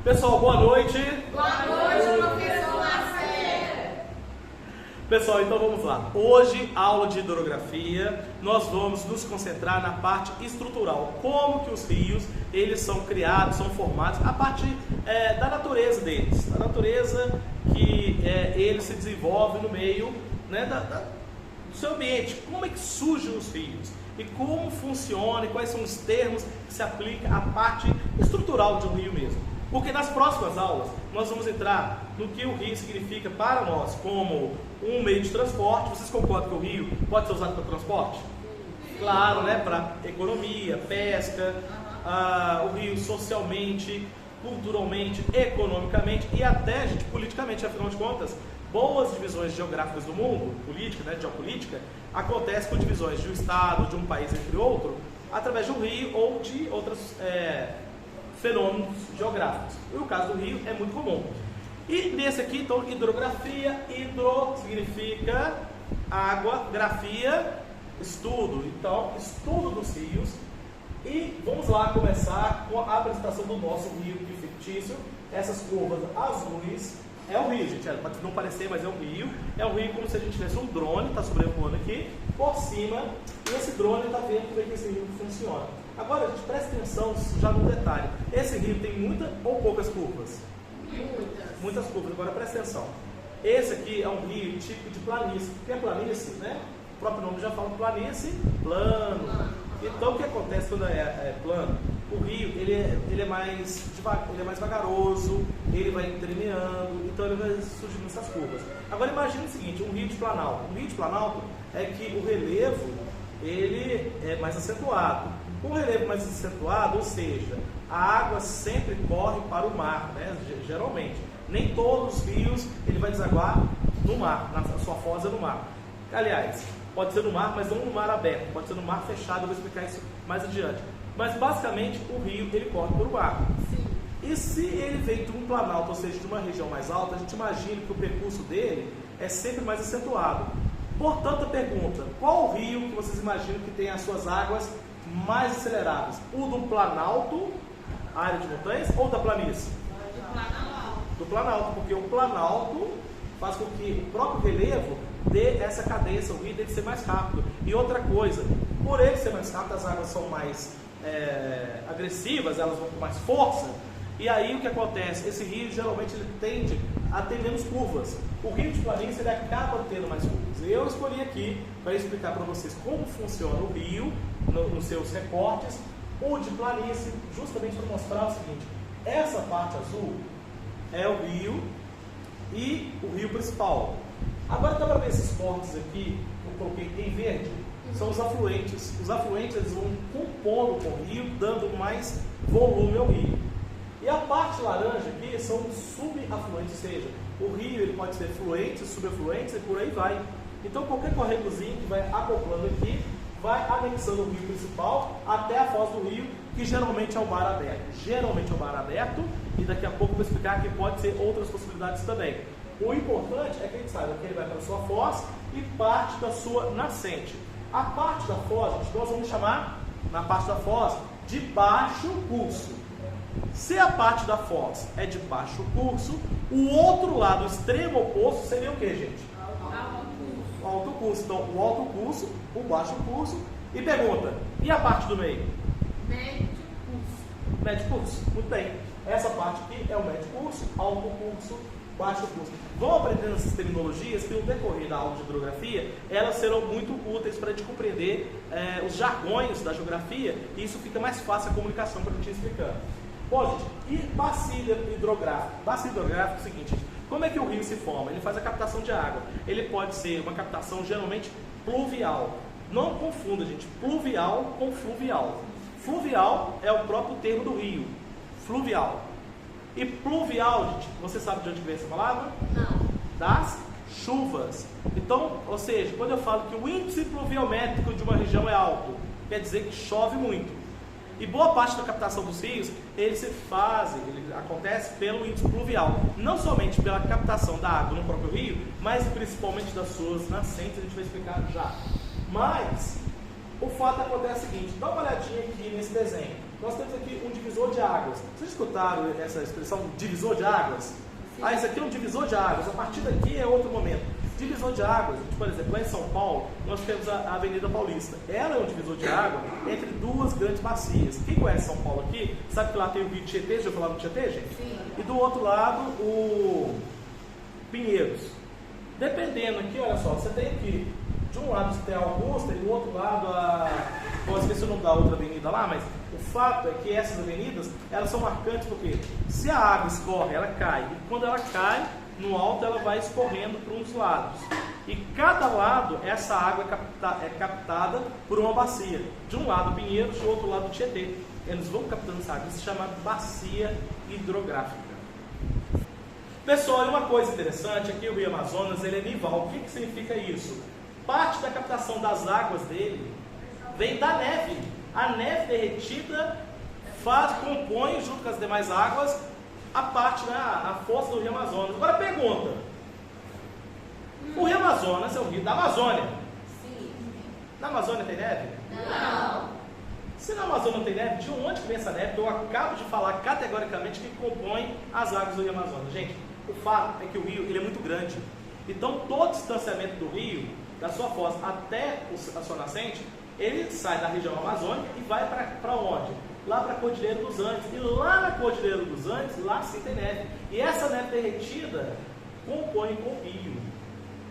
Pessoal, boa noite. Boa noite, professor Marcelo. Pessoal, então vamos lá. Hoje, aula de hidrografia, nós vamos nos concentrar na parte estrutural. Como que os rios, eles são criados, são formados, a parte da natureza deles. Da natureza que eles se desenvolvem no meio, né, do seu ambiente. Como é que surgem os rios? E como funciona, e quais são os termos que se aplicam à parte estrutural de um rio mesmo. Porque nas próximas aulas nós vamos entrar no que o rio significa para nós como um meio de transporte. Vocês concordam que o rio pode ser usado para transporte? Claro, né? Para economia, pesca, o rio socialmente, culturalmente, economicamente e até, gente, politicamente, afinal de contas, boas divisões geográficas do mundo, política, né, geopolítica, acontece com divisões de um estado, de um país entre outro, através de um rio ou de outros fenômenos geográficos. E o caso do rio é muito comum. E nesse aqui, então, hidrografia, hidro significa água, grafia, estudo. Então, estudo dos rios. E vamos lá começar com a apresentação do nosso rio fictício. Essas curvas azuis é o rio, gente. Pode não parecer, mas é um rio. É um rio como se a gente tivesse um drone, está sobrevoando aqui, por cima. E esse drone está vendo como é que esse rio funciona. Agora, gente, presta atenção já no detalhe. Esse rio tem muitas ou poucas curvas? Muitas curvas. Agora, presta atenção. Esse aqui é um rio típico de planície. Porque a planície, né? O próprio nome já fala planície, plano. Então, o que acontece quando é plano? O rio, ele é mais vagaroso, ele vai entremeando, então ele vai surgindo essas curvas. Agora, imagine o seguinte, um rio de planalto. Um rio de planalto é que o relevo, ele é mais acentuado. Com relevo mais acentuado, ou seja, a água sempre corre para o mar, né? Geralmente. Nem todos os rios ele vai desaguar no mar, na sua foz é no mar. Aliás, pode ser no mar, mas não no mar aberto, pode ser no mar fechado, eu vou explicar isso mais adiante. Mas basicamente o rio ele corre por o mar. Sim. E se ele vem de um planalto, ou seja, de uma região mais alta, a gente imagina que o percurso dele é sempre mais acentuado. Portanto, a pergunta, qual o rio que vocês imaginam que tem as suas águas mais aceleradas? O do planalto, área de montanhas, ou da planície? Do planalto, porque o planalto faz com que o próprio relevo dê essa cadência, o rio deve ser mais rápido. E outra coisa, por ele ser mais rápido, as águas são mais agressivas, elas vão com mais força, e aí o que acontece? Esse rio geralmente ele tende a ter menos curvas. O rio de planície ele acaba tendo mais curvas. Eu escolhi aqui para explicar para vocês como funciona o rio nos seus recortes, o de planície, justamente para mostrar o seguinte: essa parte azul é o rio e o rio principal. Agora dá para ver esses cortes aqui, eu coloquei em verde, são os afluentes. Os afluentes eles vão compondo com o rio, dando mais volume ao rio. E a parte laranja aqui são os subafluentes, ou seja, o rio ele pode ser fluentes, subafluentes e por aí vai. Então qualquer corregozinho que vai acoplando aqui, vai anexando o rio principal até a foz do rio, que geralmente é o mar aberto. Geralmente é o mar aberto, e daqui a pouco eu vou explicar que pode ser outras possibilidades também. O importante é que a gente saiba que ele vai para a sua foz e parte da sua nascente. A parte da foz, gente, nós vamos chamar, na parte da foz, de baixo curso. Se a parte da foz é de baixo curso, o outro lado, o extremo oposto, seria o que, gente? O alto curso. Então, o alto curso, o baixo curso. E pergunta, e a parte do meio? Médio curso. Médio curso, muito bem. Essa parte aqui é o médio curso, alto curso, baixo curso. Vão aprendendo essas terminologias que no decorrer da aula de hidrografia, elas serão muito úteis para a gente compreender os jargões da geografia, e isso fica mais fácil a comunicação para a gente ir explicando. Bom, gente, e bacia hidrográfica? Bacia hidrográfica é o seguinte, gente, como é que o rio se forma? Ele faz a captação de água. Ele pode ser uma captação geralmente pluvial. Não confunda, gente, pluvial com fluvial. Fluvial é o próprio termo do rio, fluvial. E pluvial, gente, você sabe de onde vem essa palavra? Não. Das chuvas. Então, ou seja, quando eu falo que o índice pluviométrico de uma região é alto, quer dizer que chove muito. E boa parte da captação dos rios, ele acontece pelo índice pluvial. Não somente pela captação da água no próprio rio, mas principalmente das suas nascentes, a gente vai explicar já. Mas, o fato acontece o seguinte, dá uma olhadinha aqui nesse desenho. nós temos aqui um divisor de águas. Vocês escutaram essa expressão divisor de águas? Sim. Ah, isso aqui é um divisor de águas, a partir daqui é outro momento. Divisor de águas, por exemplo, lá em São Paulo, nós temos a Avenida Paulista. Ela é um divisor de água entre duas grandes bacias. Quem conhece São Paulo aqui, sabe que lá tem o Rio Tietê, já falaram do Tietê, gente? Sim. E do outro lado, o Pinheiros. Dependendo aqui, olha só, você tem aqui, de um lado você tem a Augusta e do outro lado eu esqueci o nome da outra avenida lá, mas o fato é que essas avenidas, elas são marcantes porque se a água escorre, ela cai. E quando ela cai, no alto ela vai escorrendo para uns lados. E cada lado, essa água é captada por uma bacia. De um lado Pinheiros, do outro lado Tietê. Eles vão captando essa água, isso se chama bacia hidrográfica. Pessoal, uma coisa interessante é que o Rio Amazonas ele é nival. O que significa isso? Parte da captação das águas dele vem da neve. A neve derretida compõe, junto com as demais águas, a parte, né, a força do Rio Amazonas. Agora pergunta: o Rio Amazonas é o rio da Amazônia. Sim. Na Amazônia tem neve? Não. Se na Amazônia não tem neve, de onde que vem essa neve? Eu acabo de falar categoricamente que compõe as águas do Rio Amazonas. Gente, o fato é que o rio ele é muito grande. Então todo o distanciamento do rio, da sua foz até a sua nascente, ele sai da região amazônica e vai para onde? Lá para a Cordilheira dos Andes. E lá na Cordilheira dos Andes, lá sim tem neve. E essa neve derretida compõe com o rio.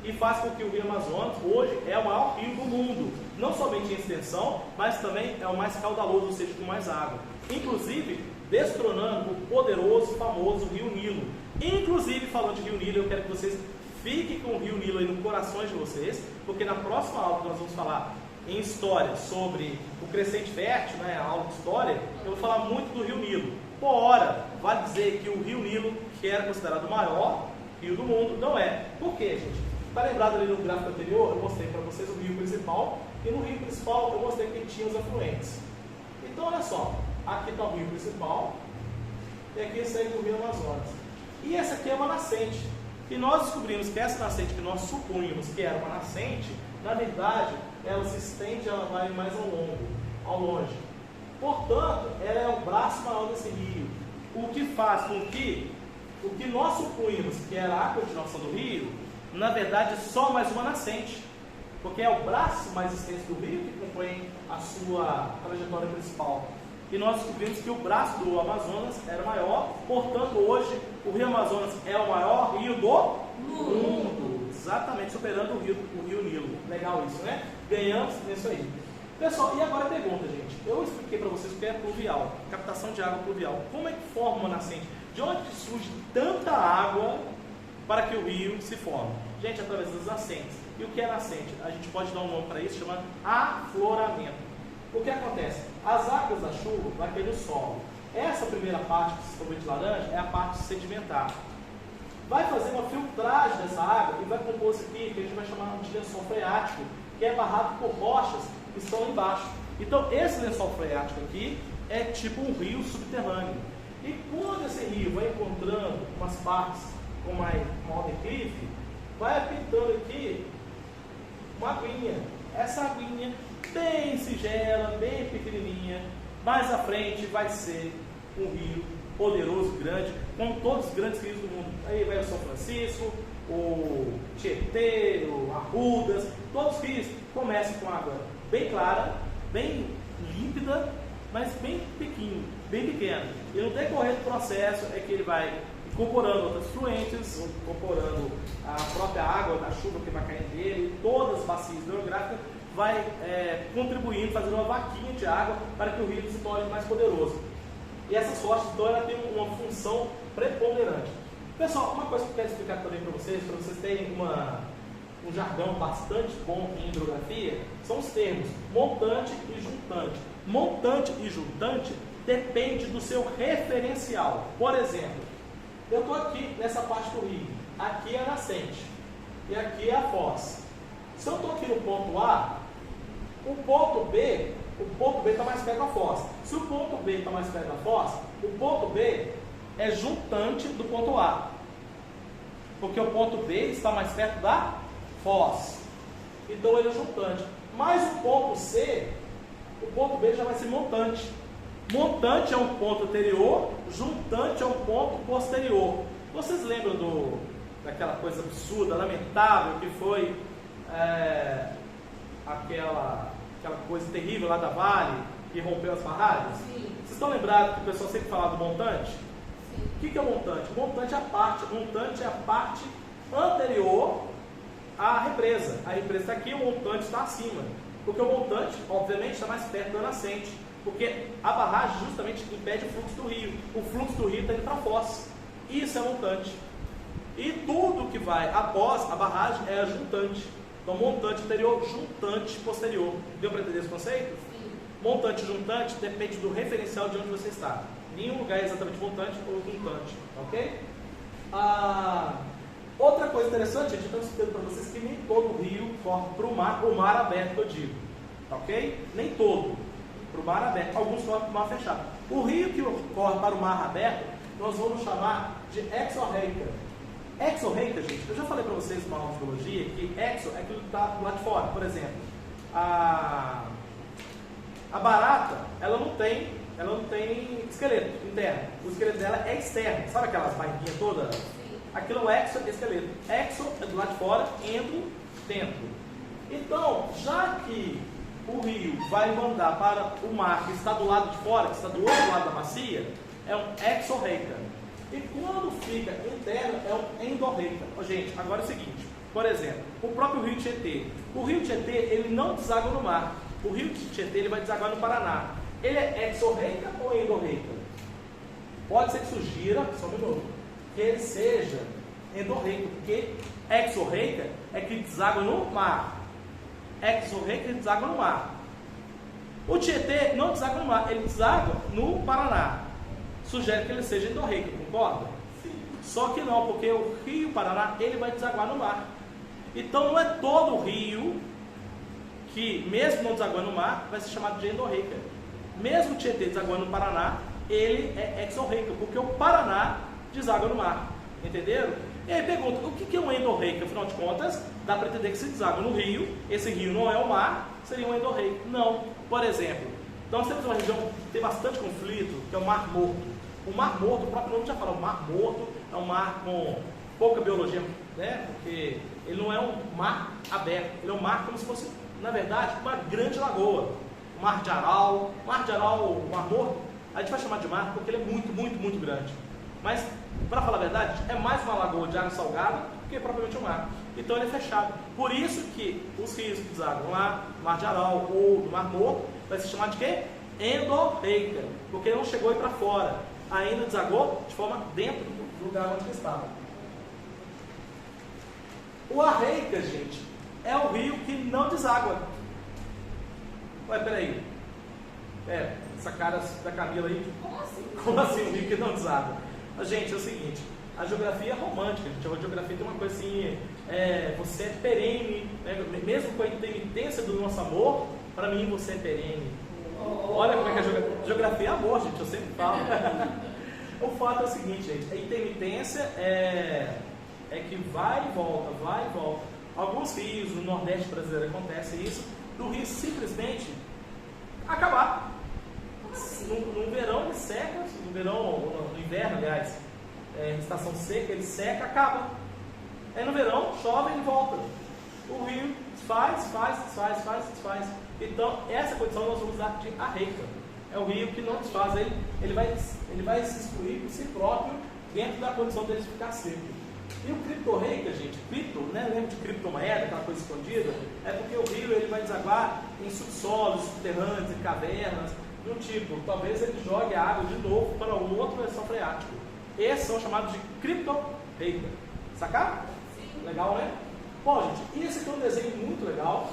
E faz com que o Rio Amazonas hoje é o maior rio do mundo. Não somente em extensão, mas também é o mais caudaloso, ou seja, com mais água. Inclusive, destronando o poderoso, famoso Rio Nilo. Inclusive, falando de Rio Nilo, eu quero que vocês fiquem com o Rio Nilo aí no coração de vocês, porque na próxima aula que nós vamos falar em história sobre o crescente fértil, né, a aula de história, eu vou falar muito do Rio Nilo. Por hora, vale dizer que o Rio Nilo, que era considerado o maior rio do mundo, não é. Por quê, gente? Está lembrado ali no gráfico anterior? Eu mostrei para vocês o rio principal, e no rio principal eu mostrei que tinha os afluentes. Então, olha só, aqui está o rio principal, e aqui segue o Rio Amazonas. E essa aqui é uma nascente. E nós descobrimos que essa nascente que nós supunhamos que era uma nascente, na verdade, ela se estende, ela vai mais ao longe. Portanto, ela é o braço maior desse rio. O que faz com que o que nós supunhamos que era a continuação do rio, na verdade é só mais uma nascente. Porque é o braço mais extenso do rio que compõe a sua trajetória principal. E nós descobrimos que o braço do Amazonas era maior, portanto hoje o Rio Amazonas é o maior rio do mundo. Exatamente, superando o rio Nilo. Legal isso, né? Ganhamos nisso aí. Pessoal, e agora a pergunta, gente. Eu expliquei para vocês o que é pluvial, captação de água pluvial. Como é que forma uma nascente? De onde surge tanta água para que o rio se forme? Gente, através das nascentes. E o que é nascente? A gente pode dar um nome para isso, chama afloramento. O que acontece? As águas da chuva vão cair no solo. Essa primeira parte, que se for de laranja, é a parte sedimentar. Vai fazer uma filtragem dessa água e vai compor isso aqui, que a gente vai chamar de lençol freático, que é barrado por rochas que estão lá embaixo. Então, esse lençol freático aqui é tipo um rio subterrâneo. E quando esse rio vai encontrando umas partes com maior declive, vai apitando aqui uma aguinha. Essa aguinha bem singela, bem pequenininha, mais à frente vai ser um rio poderoso, grande, como todos os grandes rios do mundo. Aí vai o São Francisco, o Tietê, o Arrudas, todos os rios começam com água bem clara, bem límpida, mas bem pequena. E no decorrer do processo é que ele vai incorporando outras fluentes, incorporando a própria água da chuva que vai caindo dele, todas as bacias hidrográficas, vai contribuindo, fazendo uma vaquinha de água para que o rio se torne mais poderoso. E essas rochas, então, ela tem uma função preponderante. Pessoal, uma coisa que eu quero explicar também para vocês terem um jargão bastante bom em hidrografia, são os termos montante e juntante. Montante e juntante depende do seu referencial. Por exemplo, eu estou aqui nessa parte do rio, aqui é a nascente e aqui é a foz. Se eu estou aqui no ponto A, o ponto B está mais perto da foz. Se o ponto B está mais perto da foz, o ponto B é juntante do ponto A, porque o ponto B está mais perto da foz, então ele é juntante. Mas o ponto C, o ponto B já vai ser montante. Montante é um ponto anterior, juntante é um ponto posterior. Vocês lembram daquela coisa absurda, lamentável, que foi aquela coisa terrível lá da Vale, que rompeu as barragens? Sim. Vocês estão lembrados que o pessoal sempre falava do montante? Sim. O que é o montante? O montante é a parte anterior à represa. A represa está aqui, o montante está acima. Porque o montante, obviamente, está mais perto da nascente. Porque a barragem justamente impede o fluxo do rio. O fluxo do rio está indo para a foz. Isso é montante. E tudo que vai após a barragem é a juntante. Então, montante anterior, juntante posterior. Deu para entender esse conceito? Sim. Montante e juntante depende do referencial de onde você está. Nenhum lugar é exatamente montante ou juntante. Ok? Outra coisa interessante, gente, eu estou explicando para vocês que nem todo rio corre para o mar aberto, que eu digo. Ok? Nem todo. Para o mar aberto. Alguns correm para o mar fechado. O rio que corre para o mar aberto, nós vamos chamar de exorreica. Exorreica, gente, eu já falei para vocês numa aula de biologia que exo é aquilo que está do lado de fora. Por exemplo, a barata, ela não tem esqueleto interno. O esqueleto dela é externo. Sabe aquelas barriguinhas todas? Sim. Aquilo é exo, esqueleto. Exo é do lado de fora, endo, dentro. Então, já que o rio vai mandar para o mar que está do lado de fora, que está do outro lado da bacia, é um exorreica. E quando fica interno, é um endorreica. Gente, agora é o seguinte, por exemplo, o próprio rio Tietê. O rio Tietê, ele não deságua no mar. O rio Tietê, ele vai desaguar no Paraná. Ele é exorreica ou endorreica? Pode ser que sugira, só um minuto, que ele seja endorreica, porque exorreica é que deságua no mar. Exorreica, ele deságua no mar. O Tietê não deságua no mar, ele deságua no Paraná. Sugere que ele seja endorreica, concorda? Sim. Só que não, porque o rio Paraná, ele vai desaguar no mar. Então não é todo o rio que, mesmo não desaguando no mar, vai ser chamado de endorreica. Mesmo o Tietê desaguando no Paraná, ele é exorreica, porque o Paraná deságua no mar. Entenderam? E aí pergunta, o que é um endorreica? Afinal de contas, dá para entender que se deságua no rio, esse rio não é o mar, seria um endorreica. Não. Por exemplo, então nós temos uma região que tem bastante conflito, que é o Mar Morto. O Mar Morto, o próprio nome já fala, o Mar Morto é um mar com pouca biologia, né? Porque ele não é um mar aberto, ele é um mar como se fosse, na verdade, uma grande lagoa. O Mar de Aral, o Mar Morto, a gente vai chamar de mar porque ele é muito, muito, muito grande. Mas, para falar a verdade, é mais uma lagoa de água salgada do que propriamente um mar. Então ele é fechado. Por isso que os rios que desaguam lá, no Mar de Aral ou no Mar Morto, vai se chamar de quê? Endorreica, porque ele não chegou aí para fora. Ainda desagou de forma dentro do lugar onde ele estava. O arreica, gente, é o rio que não deságua. Ué, peraí. Essa cara da Camila aí. Como assim? Como assim o rio que não deságua? Gente, é o seguinte, a geografia é romântica, gente. A geografia tem uma coisa assim, você é perene, né? Mesmo com a intermitência do nosso amor, para mim você é perene. Olha como é que a geografia é amor, gente, eu sempre falo. O fato é o seguinte, gente, a intermitência é que vai e volta, vai e volta. Alguns rios, no Nordeste brasileiro acontece isso, do rio simplesmente acabar. No verão ele seca, no inverno, aliás, estação seca, ele seca, acaba. Aí no verão chove e ele volta. O rio desfaz. Então, essa condição nós vamos dar de arreica. É o rio que não desfaz, ele vai se excluir por si próprio dentro da condição dele de ficar seco. E o criptorreica, gente, cripto, né? Lembra de criptomoeda, aquela coisa escondida? É porque o rio ele vai desaguar em subsolos, subterrâneos, em cavernas, do tipo, talvez ele jogue a água de novo para um outro lençol freático. Esses são chamados de criptorreica. Sacaram? Sim. Legal, né? Bom, gente, e esse aqui é um desenho muito legal.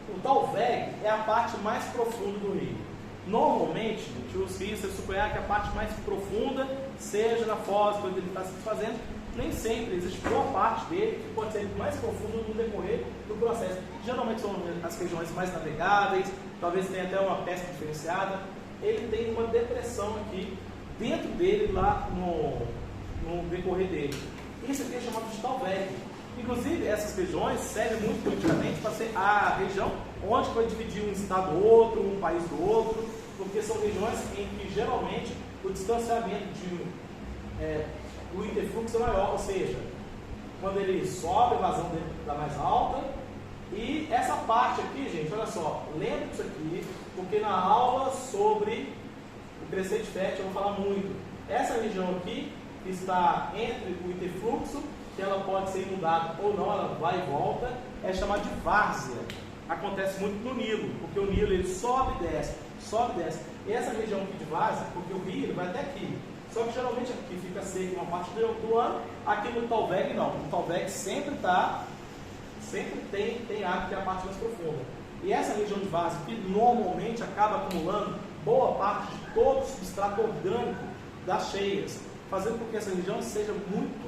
O Talveg é a parte mais profunda do rio. Normalmente, gente, os rios, você supõe que a parte mais profunda seja na foz, quando ele está se desfazendo. Nem sempre, existe boa parte dele que pode ser mais profundo no decorrer do processo. Geralmente são as regiões mais navegáveis, talvez tenha até uma pesca diferenciada. Ele tem uma depressão aqui dentro dele, lá no decorrer dele. Isso aqui é chamado de Talveg. Inclusive, essas regiões servem muito politicamente para ser a região onde vai dividir um estado do outro, um país do outro, porque são regiões em que geralmente o distanciamento do interfluxo é maior, ou seja, quando ele sobe, a vazão dele está mais alta. E essa parte aqui, gente, olha só, lembra disso aqui, porque na aula sobre o crescente fértil eu vou falar muito. Essa região aqui, que está entre o interfluxo, que ela pode ser inundada ou não, ela vai e volta, é chamada de várzea. Acontece muito no Nilo, porque o Nilo ele sobe e desce, sobe e desce. E essa região aqui de várzea, porque o rio ele vai até aqui. Só que geralmente aqui fica seco uma parte do ano, aqui no Talveg não. No Talveg sempre tem água que é a parte mais profunda. E essa região de várzea aqui normalmente acaba acumulando boa parte de todo o substrato orgânico das cheias, fazendo com que essa região seja muito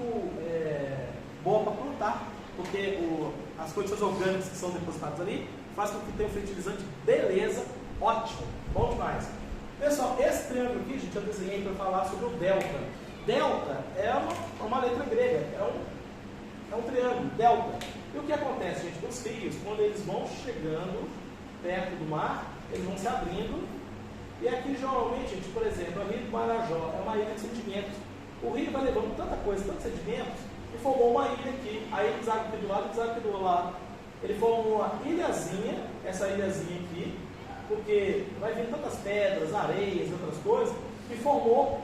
boa para plantar, porque as condições orgânicas que são depositadas ali fazem com que tenha um fertilizante, beleza, ótimo, bom demais. Pessoal, esse triângulo aqui, gente, eu desenhei para falar sobre o delta. Delta é uma letra grega, é um triângulo, delta. E o que acontece, gente? Os rios, quando eles vão chegando perto do mar, eles vão se abrindo. E aqui, geralmente, gente, por exemplo, a Rio do Marajó é uma ilha de sedimentos. O rio vai levando tanta coisa, tantos sedimentos, e formou uma ilha aqui. Aí ele deságua aqui do lado, deságua aqui do lado. Ele formou uma ilhazinha, essa ilhazinha aqui, porque vai vir tantas pedras, areias e outras coisas, que formou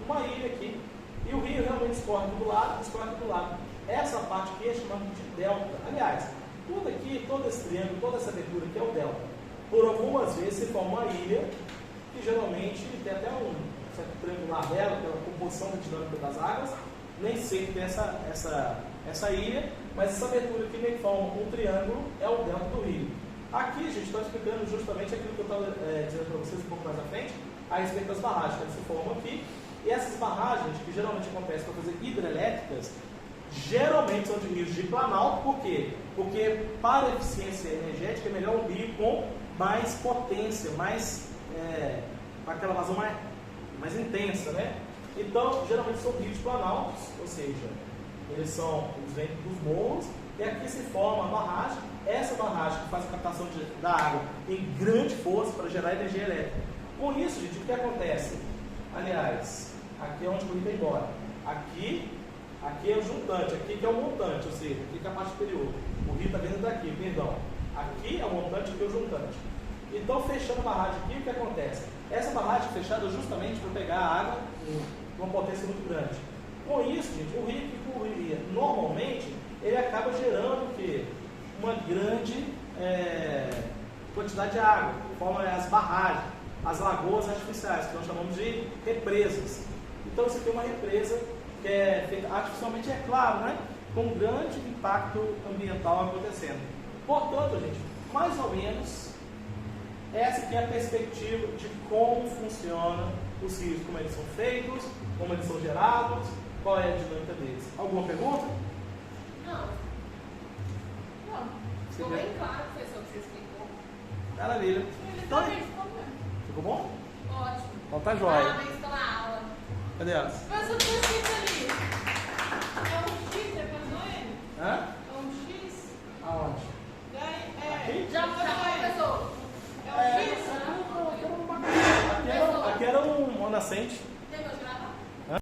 uma ilha aqui. E o rio realmente escorre do lado, escorre do lado. Essa parte aqui é chamada de delta. Aliás, tudo aqui, todo esse triângulo, toda essa abertura aqui é o delta. Por algumas vezes se forma uma ilha, que geralmente tem até um certo triangular dela, pela composição da dinâmica das águas. Nem sempre tem essa ilha, mas essa abertura aqui meio que forma um triângulo, é o delta do rio. Aqui, gente, estou explicando justamente aquilo que eu estava dizendo para vocês um pouco mais à frente, a respeito das barragens que se formam aqui. E essas barragens, que geralmente acontecem para fazer hidrelétricas, geralmente são de rios de planalto. Por quê? Porque para a eficiência energética é melhor um rio com mais potência, com aquela vazão mais intensa, né? Então, geralmente são rios planaltos, ou seja, eles vêm dos morros, e aqui se forma a barragem. Essa barragem que faz a captação da água em grande força para gerar energia elétrica. Com isso, gente, o que acontece? Aliás, aqui é onde o rio vai embora. Aqui é o juntante, aqui que é o montante, ou seja, aqui que é a parte superior. O rio está vindo daqui, perdão. Aqui é o montante, aqui é o juntante. Então, fechando a barragem aqui, o que acontece? Essa barragem é fechada justamente para pegar a água com uma potência muito grande. Com isso, gente, o rio que correria normalmente, ele acaba gerando o quê? Uma grande quantidade de água, forma as barragens, as lagoas artificiais, que nós chamamos de represas. Então, isso aqui é uma represa que é feita artificialmente, é claro, né? Com um grande impacto ambiental acontecendo. Portanto, gente, mais ou menos, essa aqui é a perspectiva de como funciona os rios, como eles são feitos, como eles são gerados, qual é a dinâmica deles. Alguma pergunta? Não. Ficou bem claro, professor, que você explicou. Maravilha. Então, ficou bom? Ótimo. Então tá jóia. Parabéns pela aula. Cadê elas? Mas eu tô